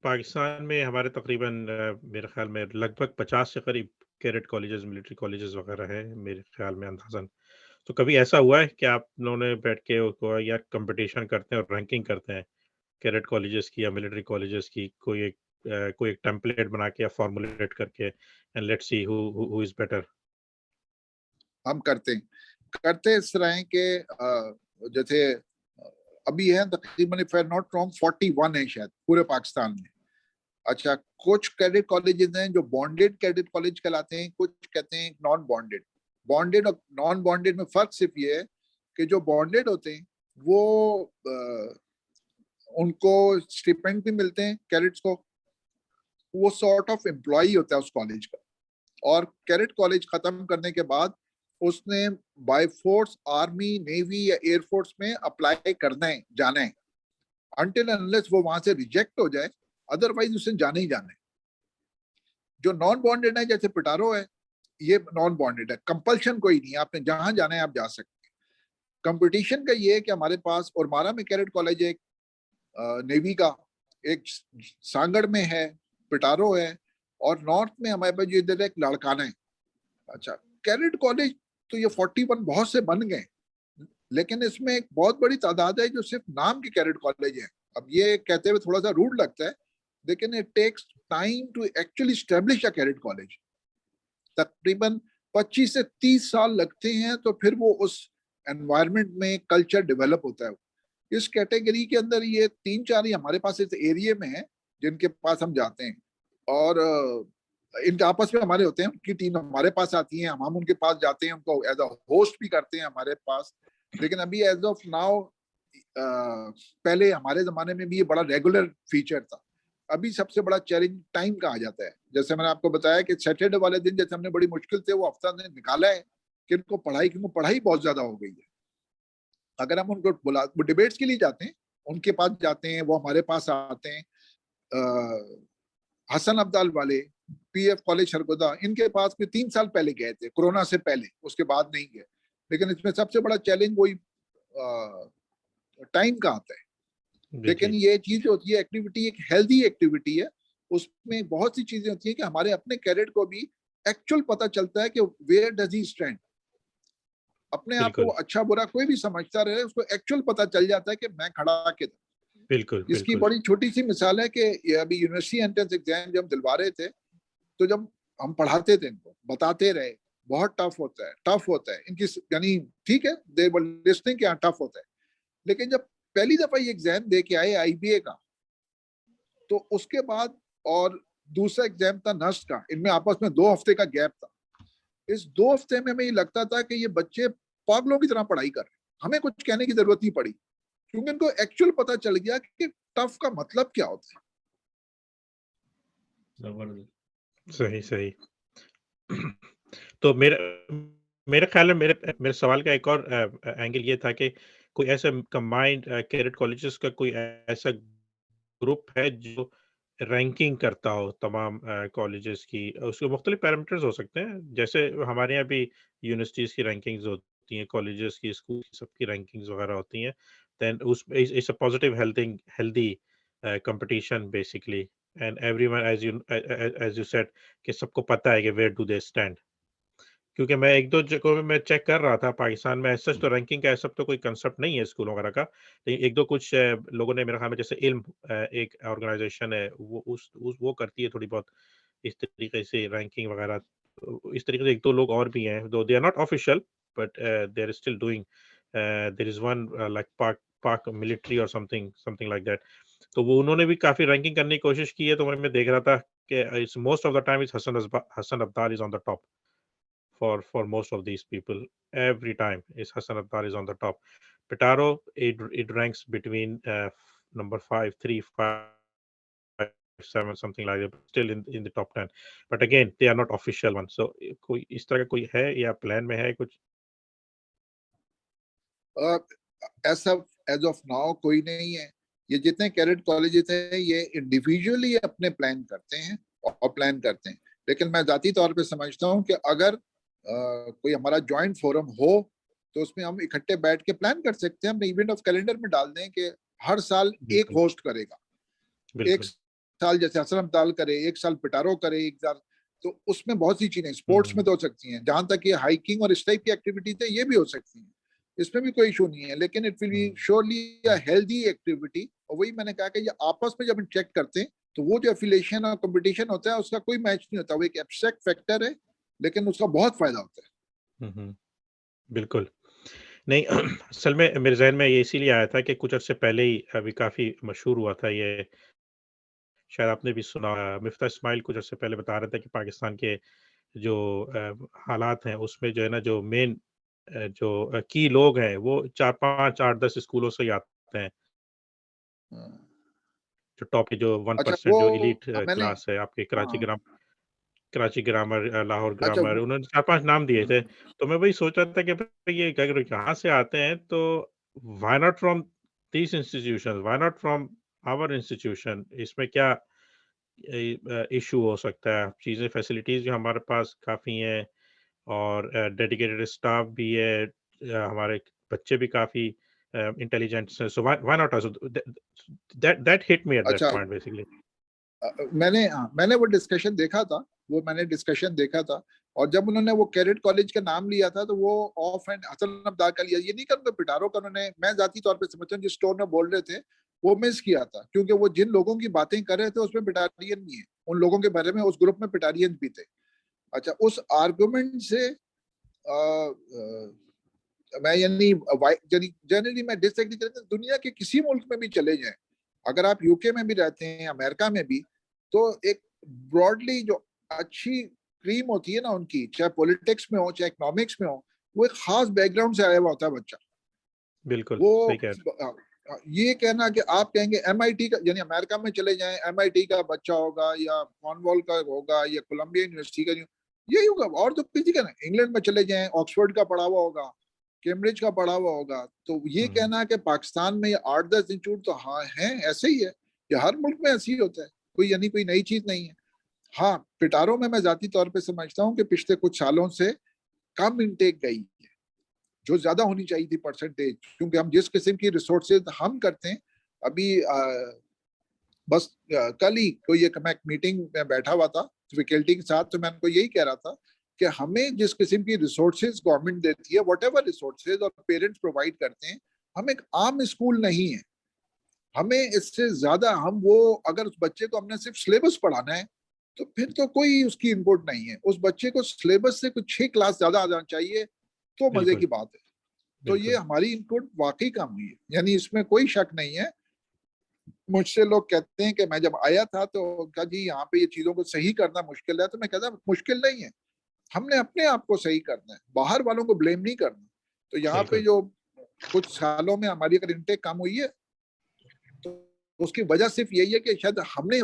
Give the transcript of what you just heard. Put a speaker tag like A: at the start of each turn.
A: पाकिस्तान में हमारे तकरीबन मेरे ख्याल में लगभग 50 के करीब कैडेट कॉलेजेस, मिलिट्री कॉलेजेस वगैरह हैं मेरे ख्याल में अंदाज़न। तो कभी ऐसा हुआ है कि आप लोगों ने बैठ के उसको या कॉम्पिटिशन करते हैं और रैंकिंग करते हैं कैडेट कॉलेजेस की या मिलिट्री कॉलेजेस की, कोई एक टेम्पलेट बना के या फॉर्मूलेट करके and let's see who is better?
B: हम करते इस तरह है कि जैसे अभी है तकरीबन, इफ आई नॉट रॉन्ग, 41 है शायद पूरे पाकिस्तान में। अच्छा, कुछ कैडेट कॉलेजेस हैं जो बॉन्डेड कैडेट कॉलेज कहलाते हैं, कुछ कहते हैं नॉन बॉन्डेड। बॉन्डेड और नॉन बॉन्डेड में फर्क सिर्फ ये है कि जो बॉन्डेड होते हैं वो उनको स्टिपेंड भी मिलते हैं कैडेट्स को, वो सॉर्ट ऑफ एम्प्लॉय होता है उस कॉलेज का। और कैडेट कॉलेज खत्म करने के बाद उसने बाय फोर्स आर्मी, नेवी या एयरफोर्स में अप्लाई करना है, जाना है, अनटिल अनलेस वो वहां से रिजेक्ट हो जाए, अदरवाइज उसे जाना ही जाना है। जो नॉन बॉन्डेड है जैसे पिटारो है, ये नॉन बॉन्डेड है, कंपल्शन कोई नहीं है, आपने जहां जाना है आप जा सकते हैं। कंपटीशन का ये है कि हमारे पास ओरमारा में कैडेट कॉलेज है, एक नेवी का, एक सांगड़ में है, पिटारो है, और नॉर्थ में हमारे पास जो इधर एक लड़काना है। अच्छा, कैडेट कॉलेज तो ये 41 बहुत से बन गए, लेकिन इसमें एक बहुत बड़ी तादाद है जो सिर्फ नाम के कैडेट कॉलेज है। अब ये कहते हुए थोड़ा सा रूड लगता है, लेकिन it takes time to actually establish a cadet college. तकरीबन 25 से 30 साल लगते हैं, तो फिर वो उस एनवायरनमेंट में कल्चर डेवलप होता है। इस कैटेगरी के अंदर ये 3-4 ही हमारे पास इस एरिया में है जिनके पास हम जाते हैं, और इनके आपस में हमारे होते हैं, उनकी टीम हमारे पास आती है, हम उनके पास जाते हैं, उनको एज अ होस्ट भी करते हैं हमारे पास। लेकिन अभी एज ऑफ नाउ, पहले हमारे जमाने में भी ये बड़ा रेगुलर फीचर था। अभी सबसे बड़ा चैलेंज टाइम का आ जाता है। जैसे मैंने आपको बताया कि सैटरडे वाले दिन जैसे हमने बड़ी मुश्किल से वो हफ्ता ने निकाला है कि इनको पढ़ाई, क्योंकि पढ़ाई बहुत ज्यादा हो गई है। अगर हम उनको बुला, वो डिबेट्स के लिए जाते हैं, उनके पास जाते हैं, वो हमारे पास आते हैं। हसन अब्दाल वाले, पीएफ कॉलेज सरगोदा, इनके पास भी 3 साल पहले गए थे, कोरोना से पहले, उसके बाद नहीं गए। लेकिन इसमें सबसे बड़ा चैलेंज वही टाइम का आता है।
A: जी,
B: लेकिन
A: जी।
B: ये चीज होती है, एक्टिविटी एक हेल्दी एक्टिविटी है, उसमें बहुत सी चीजें होती है कि हमारे अपने कैडेट को भी एक्चुअल पता चलता है कि वेयर डज ही स्टैंड। अपने आप को वो
A: बिल्कुल,
B: अच्छा बुरा कोई भी समझता रहे, उसको एक्चुअल पता चल जाता है कि मैं खड़ा किधर।
A: बिल्कुल,
B: इसकी
A: बिल्कुल।
B: बड़ी छोटी सी मिसाल है कि ये अभी यूनिवर्सिटी एंट्रेंस एग्जाम जब दिलवा रहे थे, तो जब हम पढ़ाते थे, इनको बताते रहे बहुत टफ होता है, टफ होता है इनकी, यानी ठीक है, दे वर लिस्निंग कि टफ होता है। लेकिन जब पहली दफा ये एग्जाम दे के आए आईबीए का, तो उसके बाद, और दूसरा एग्जाम था नस्ट का, इनमें आपस में 2 हफ्ते का गैप था। इस 2 हफ्ते में हमें ये लगता था कि ये बच्चे पागलों की तरह पढ़ाई कर रहे हैं, हमें कुछ कहने की जरूरत नहीं पड़ी, क्योंकि इनको एक्चुअल पता चल गया कि टफ का मतलब क्या होता है।
A: जबरदस्त। सही, सही। तो मेरे ख्याल में मेरे मेरे सवाल का एक और एंगल ये था कि कोई ऐसा कंबाइंड कैडेट कॉलेजेस का कोई ऐसा ग्रुप है जो रैंकिंग करता हो तमाम कॉलेजेस की? उसके मुख्तलिफ पैरामीटर्स हो सकते हैं, जैसे हमारे यहाँ भी यूनिवर्सिटीज़ की रैंकिंग्स होती हैं, कॉलेजेस की, स्कूल की, सबकी रैंकिंग्स वगैरह होती हैं। देन उस it's a positive healthy competition basically, and everyone as you said कि सबको पता है कि वेयर डू दे स्टैंड। क्योंकि मैं 1-2 जगहों में मैं चेक कर रहा था पाकिस्तान में, एज़ सच तो रैंकिंग का ऐसा तो कोई कांसेप्ट नहीं है स्कूल वगैरह का। लेकिन 1-2 कुछ लोगों ने मेरे ख़्याल में, जैसे इल्म एक ऑर्गनाइज़ेशन है, वो वो करती है थोड़ी बहुत इस तरीके से रैंकिंग वगैरह। इस तरीके से 1-2 लोग और भी हैं, though they are not official, but they are still doing. There is one like Pak Pak military और समथिंग समथिंग लाइक दैट। तो वो उन्होंने भी काफ़ी रैंकिंग करने की कोशिश की है, तो मैं देख रहा था कि it's most of the time it's Hasan Abdal is on the top. For most of these people, every time is Hassan Attar is on the top. Pitaro, it ranks between number 5, 3, 5, 7, something like that, but still in the top 10. But again, they are not official ones. So कोई इस तरह का कोई है या plan में है कुछ?
B: ऐसा एज ऑफ नाउ कोई नहीं है। ये जितने कैडेट कॉलेजेस हैं ये इंडिविजुअली अपने प्लान करते हैं और प्लान करते हैं। लेकिन मैं जाती तौर पे समझता हूँ कि अगर कोई हमारा जॉइंट फोरम हो, तो उसमें हम इकट्ठे बैठ के प्लान कर सकते हैं, अपने इवेंट ऑफ कैलेंडर में डाल दें कि हर साल एक
A: बिल्कुल,
B: होस्ट करेगा, एक
A: बिल्कुल।
B: साल जैसे असलम ताल करे, 1 साल पिटारो करे, 1 साल, तो उसमें बहुत सी चीजें स्पोर्ट्स में तो हो सकती हैं। जहां तक ये हाइकिंग और इस टाइप की एक्टिविटीज है ये भी हो सकती हैं, इसमें भी कोई इशू नहीं है, लेकिन it will be surely a healthy activity. और वही मैंने कहा कि ये आपस में जब हम चेक करते हैं तो वो जो एफिलिएशन और कंपटीशन होता है उसका कोई मैच नहीं होता, वो एक एब्स्ट्रैक्ट फैक्टर है लेकिन उसका बहुत फायदा होता है।
A: बिल्कुल। नहीं असल में मेरे ज़हन में ये इसीलिए आया था कि कुछ अर्से पहले ही अभी काफ़ी मशहूर हुआ था ये, शायद आपने भी सुना, मिफ्ता इस्माइल कुछ अर्से पहले बता रहे थे कि पाकिस्तान के जो हालात हैं उसमें जो है ना जो मेन जो की लोग हैं वो 4-5 8-10 स्कूलों से ही आते हैं।
B: हाँ।
A: जो टॉप के जो
B: अच्छा
A: 1%
B: वो
A: जो एलीट
B: मैंने,
A: क्लास है आपके
B: हाँ,
A: कराची ग्रामर, लाहौर
B: अच्छा
A: ग्रामर, उन्होंने 4-5 नाम दिए थे।
B: हाँ,
A: तो मैं वही सोच रहा था कि भई ये अगर यहाँ से आते हैं तो why not from these institutions, why not from our institution, इसमें क्या इश्यू हो सकता है? चीज़ें फैसिलिटीज़ जो हमारे पास काफ़ी हैं और डेडिकेटेड स्टाफ भी है, हमारे बच्चे भी काफ़ी इंटेलिजेंट्स हैं, so why why not also that that hit me at that
B: अच्छा
A: पॉइंट बेसिकली।
B: मैंने वो डिस्कशन देखा था, वो मैंने डिस्कशन देखा था। और जब उन्होंने वो कैरेट कॉलेज का नाम लिया था तो वो ऑफ एंड हसन अब्दार का लिया, ये नहीं करूंगा पिटारो का, उन्होंने, मैं जाती तौर पे समझता हूँ जिस टोन में बोल रहे थे वो मिस किया था, क्योंकि वो जिन लोगों की बातें कर रहे थे उसमें पिटारियन नहीं है, उन लोगों के बारे में उस ग्रुप में पिटारियन भी थे। अच्छा, उस आर्गुमेंट से मैं यानी जनरली मैं डिसएग्री करता हूं, दुनिया के किसी मुल्क में भी चले जाएं, अगर आप यूके में भी रहते हैं, अमेरिका में भी, तो एक ब्रॉडली जो अच्छी क्रीम होती है ना उनकी, चाहे पॉलिटिक्स में हो चाहे इकोनॉमिक्स में हो, वो एक खास बैकग्राउंड से आया हुआ होता है बच्चा।
A: बिल्कुल, सही
B: वो
A: कह रहे
B: ये कहना कि आप कहेंगे एमआईटी का, यानी अमेरिका में चले जाएं एमआईटी का बच्चा होगा या कॉर्नवॉल का होगा या कोलंबिया यूनिवर्सिटी का, यही होगा। और तो किसी का ना, इंग्लैंड में चले जाएं ऑक्सफोर्ड का पढ़ा हुआ होगा, कैम्ब्रिज का पढ़ा हुआ होगा। तो ये
A: हैं।
B: कहना कि पाकिस्तान में 8-10 इंस्टीट्यूट तो हाँ है, ऐसे ही है, ये हर मुल्क में ऐसे ही होता है, कोई यानी कोई नई चीज नहीं है। हाँ, पिटारो में मैं जाती तौर पे समझता हूँ कि पिछले कुछ सालों से कम इनटेक गई है, जो ज्यादा होनी चाहिए थी परसेंटेज, क्योंकि हम जिस किस्म की रिसोर्सेज हम करते हैं अभी, बस कल ही कोई एक मैं मीटिंग में बैठा हुआ था फैकल्टी के साथ, तो मैं उनको यही कह रहा था कि हमें जिस किस्म की रिसोर्सेज गवर्नमेंट देती है, वट एवर रिसोर्सेज और पेरेंट्स प्रोवाइड करते हैं, हम एक आम स्कूल नहीं है, हमें इससे ज्यादा, हम वो अगर उस बच्चे को हमने सिर्फ सिलेबस पढ़ाना है तो फिर तो कोई उसकी इनपुट नहीं है, उस बच्चे को सिलेबस से कुछ 6 क्लास ज्यादा आ जाना चाहिए तो मजे
A: बिल्कुल,
B: की बात है। तो ये
A: बिल्कुल।
B: हमारी इनपुट वाकई कम हुई है, यानी इसमें कोई शक नहीं है। मुझसे लोग कहते हैं कि मैं जब आया था तो कहा जी यहाँ पे ये चीजों को सही करना मुश्किल है, तो मैं कहता मुश्किल नहीं है, हमने अपने आप को सही करना है, बाहर वालों को ब्लेम नहीं करना। तो यहाँ पे
A: बिल्कुल,
B: जो कुछ सालों में हमारी अगर इनटेक कम हुई है तो उसकी वजह सिर्फ यही है कि शायद हमने